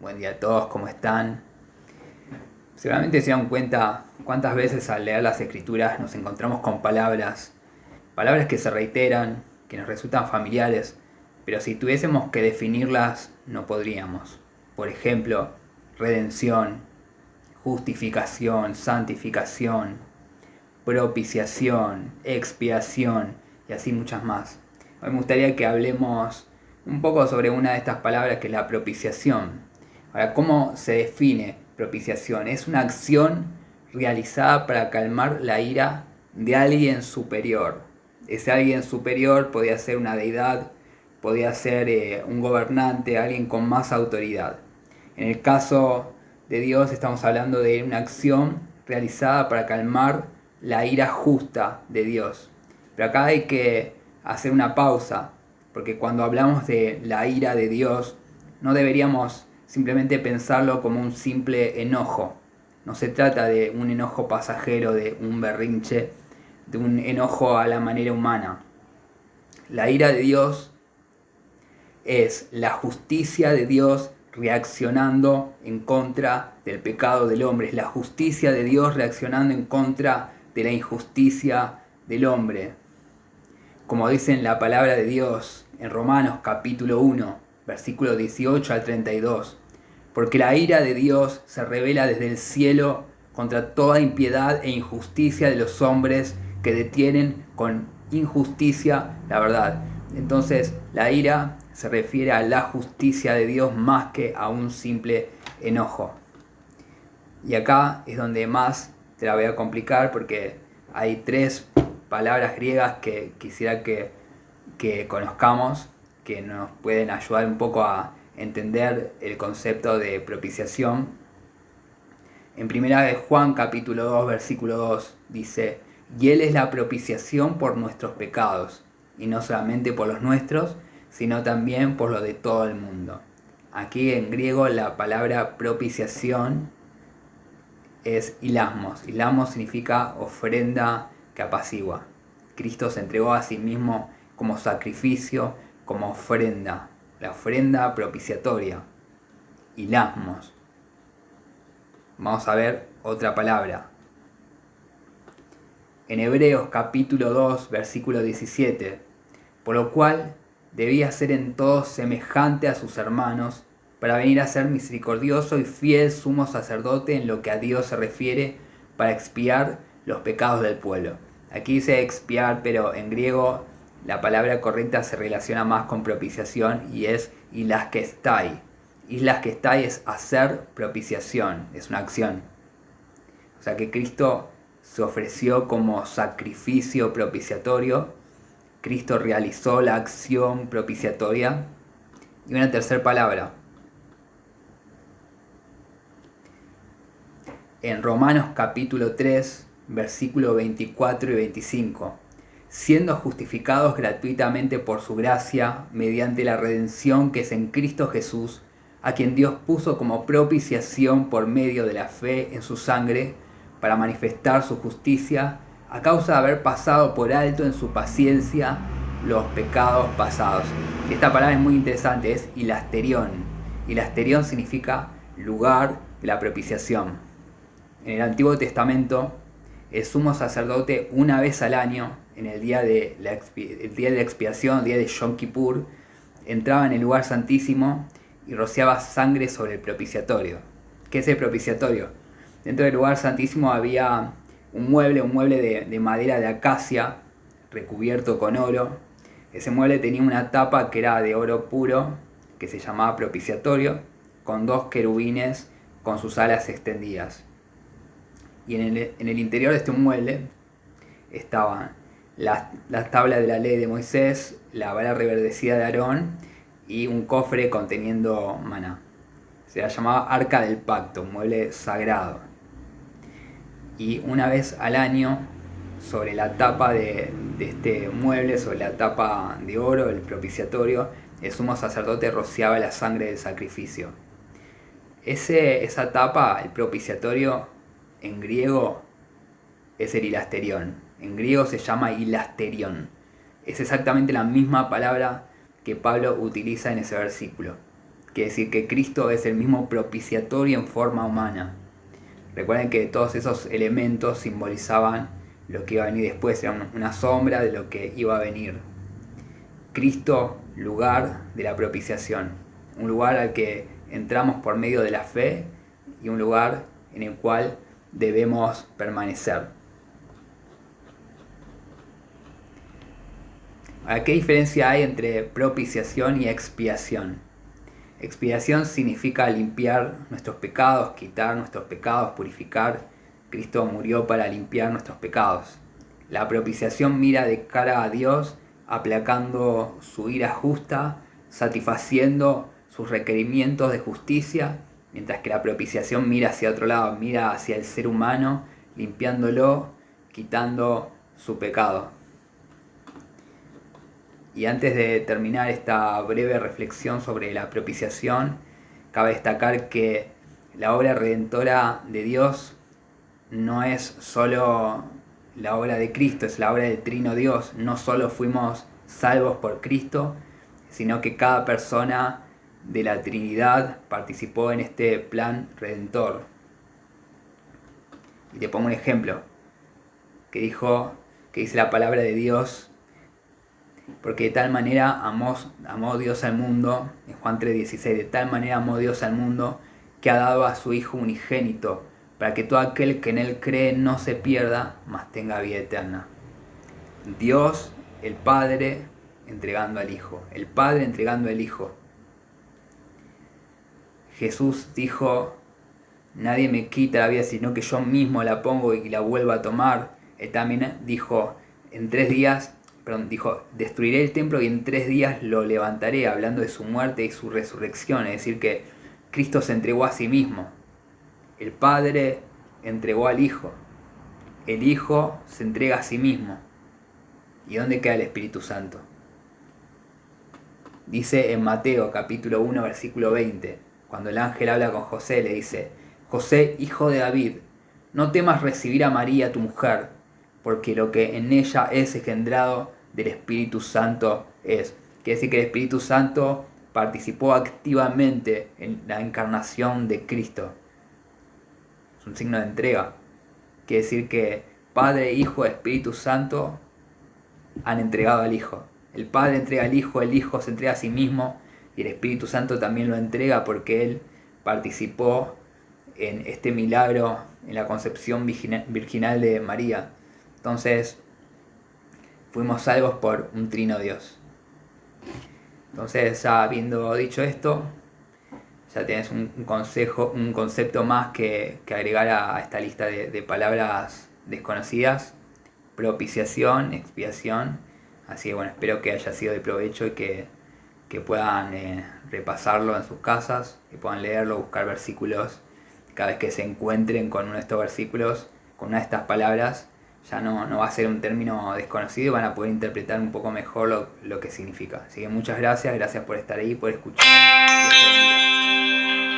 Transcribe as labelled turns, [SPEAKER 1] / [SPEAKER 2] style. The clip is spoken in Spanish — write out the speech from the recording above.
[SPEAKER 1] Buen día a todos, ¿cómo están? Seguramente se dan cuenta cuántas veces al leer las escrituras nos encontramos con palabras que se reiteran, que nos resultan familiares, pero si tuviésemos que definirlas no podríamos. Por ejemplo, redención, justificación, santificación, propiciación, expiación y así muchas más. Hoy me gustaría que hablemos un poco sobre una de estas palabras, que es la propiciación. Ahora, ¿cómo se define propiciación? Es una acción realizada para calmar la ira de alguien superior. Ese alguien superior podía ser una deidad, podía ser un gobernante, alguien con más autoridad. En el caso de Dios estamos hablando de una acción realizada para calmar la ira justa de Dios. Pero acá hay que hacer una pausa, porque cuando hablamos de la ira de Dios, no deberíamos simplemente pensarlo como un simple enojo. No se trata de un enojo pasajero, de un berrinche, de un enojo a la manera humana. La ira de Dios es la justicia de Dios reaccionando en contra del pecado del hombre. Es la justicia de Dios reaccionando en contra de la injusticia del hombre. Como dice en la palabra de Dios en Romanos capítulo 1, versículo 18 al 32. Porque la ira de Dios se revela desde el cielo contra toda impiedad e injusticia de los hombres que detienen con injusticia la verdad. Entonces, la ira se refiere a la justicia de Dios más que a un simple enojo. Y acá es donde más te la voy a complicar, porque hay tres palabras griegas que quisiera que conozcamos, que nos pueden ayudar un poco a entender el concepto de propiciación. En primera de Juan capítulo 2 versículo 2 dice: y Él es la propiciación por nuestros pecados, y no solamente por los nuestros, sino también por los de todo el mundo. Aquí en griego la palabra propiciación es hilasmos. Hilasmos significa ofrenda que apacigua. Cristo se entregó a sí mismo como sacrificio, como ofrenda. La ofrenda propiciatoria. Hilasmos. Vamos a ver otra palabra. En Hebreos capítulo 2 versículo 17. Por lo cual debía ser en todo semejante a sus hermanos, para venir a ser misericordioso y fiel sumo sacerdote en lo que a Dios se refiere, para expiar los pecados del pueblo. Aquí dice expiar, pero en griego la palabra correcta se relaciona más con propiciación y es ilaskestai. Ilaskestai es hacer propiciación, es una acción. O sea que Cristo se ofreció como sacrificio propiciatorio. Cristo realizó la acción propiciatoria. Y una tercera palabra. En Romanos capítulo 3, versículo 24 y 25. Siendo justificados gratuitamente por su gracia, mediante la redención que es en Cristo Jesús, a quien Dios puso como propiciación por medio de la fe en su sangre, para manifestar su justicia, a causa de haber pasado por alto en su paciencia los pecados pasados. Esta palabra es muy interesante, es hilasterión. Hilasterión significa lugar de la propiciación. En el Antiguo Testamento, el sumo sacerdote una vez al año, en el día de la expiación, el día de Yom Kippur, entraba en el lugar santísimo y rociaba sangre sobre el propiciatorio. ¿Qué es el propiciatorio? Dentro del lugar santísimo había un mueble de madera de acacia recubierto con oro. Ese mueble tenía una tapa que era de oro puro, que se llamaba propiciatorio, con dos querubines con sus alas extendidas. Y en el interior de este mueble estaban las tablas de la ley de Moisés, la vara reverdecida de Aarón y un cofre conteniendo maná. Se la llamaba Arca del Pacto, un mueble sagrado. Y una vez al año, sobre la tapa de este mueble, sobre la tapa de oro, el propiciatorio, el sumo sacerdote rociaba la sangre del sacrificio. Esa tapa, el propiciatorio, en griego es el hilasterión. En griego se llama hilasterión. Es exactamente la misma palabra que Pablo utiliza en ese versículo. Quiere decir que Cristo es el mismo propiciatorio en forma humana. Recuerden que todos esos elementos simbolizaban lo que iba a venir después, era una sombra de lo que iba a venir. Cristo, lugar de la propiciación, un lugar al que entramos por medio de la fe y un lugar en el cual debemos permanecer. Ahora, ¿qué diferencia hay entre propiciación y expiación? Expiación significa limpiar nuestros pecados, quitar nuestros pecados, purificar. Cristo murió para limpiar nuestros pecados. La propiciación mira de cara a Dios, aplacando su ira justa, satisfaciendo sus requerimientos de justicia, mientras que la propiciación mira hacia otro lado, mira hacia el ser humano, limpiándolo, quitando su pecado. Y antes de terminar esta breve reflexión sobre la propiciación, cabe destacar que la obra redentora de Dios no es solo la obra de Cristo, es la obra del Trino Dios. No solo fuimos salvos por Cristo, sino que cada persona de la Trinidad participó en este plan redentor. Y te pongo un ejemplo que dice la palabra de Dios: porque de tal manera amó Dios al mundo, en Juan 3:16, de tal manera amó Dios al mundo que ha dado a su Hijo unigénito, para que todo aquel que en Él cree no se pierda, mas tenga vida eterna. Dios, el Padre, entregando al Hijo. El Padre entregando al Hijo. Jesús dijo: nadie me quita la vida, sino que yo mismo la pongo y la vuelvo a tomar. Él también dijo: destruiré el templo y en 3 días lo levantaré, hablando de su muerte y su resurrección. Es decir, que Cristo se entregó a sí mismo. El Padre entregó al Hijo. El Hijo se entrega a sí mismo. ¿Y dónde queda el Espíritu Santo? Dice en Mateo capítulo 1 versículo 20, cuando el ángel habla con José, le dice: José, hijo de David, no temas recibir a María tu mujer, porque lo que en ella es engendrado del Espíritu Santo es. Quiere decir que el Espíritu Santo participó activamente en la encarnación de Cristo. Es un signo de entrega. Quiere decir que Padre, Hijo, Espíritu Santo han entregado al Hijo. El Padre entrega al Hijo, el Hijo se entrega a sí mismo y el Espíritu Santo también lo entrega porque Él participó en este milagro, en la concepción virginal de María. Entonces, fuimos salvos por un trino Dios. Entonces, ya habiendo dicho esto, ya tienes un concepto más que agregar a esta lista de palabras desconocidas: propiciación, expiación. Así que bueno, espero que haya sido de provecho y que puedan repasarlo en sus casas, que puedan leerlo, buscar versículos. Cada vez que se encuentren con uno de estos versículos, con una de estas palabras, ya no va a ser un término desconocido y van a poder interpretar un poco mejor lo que significa. Así que muchas gracias por estar ahí, por escuchar.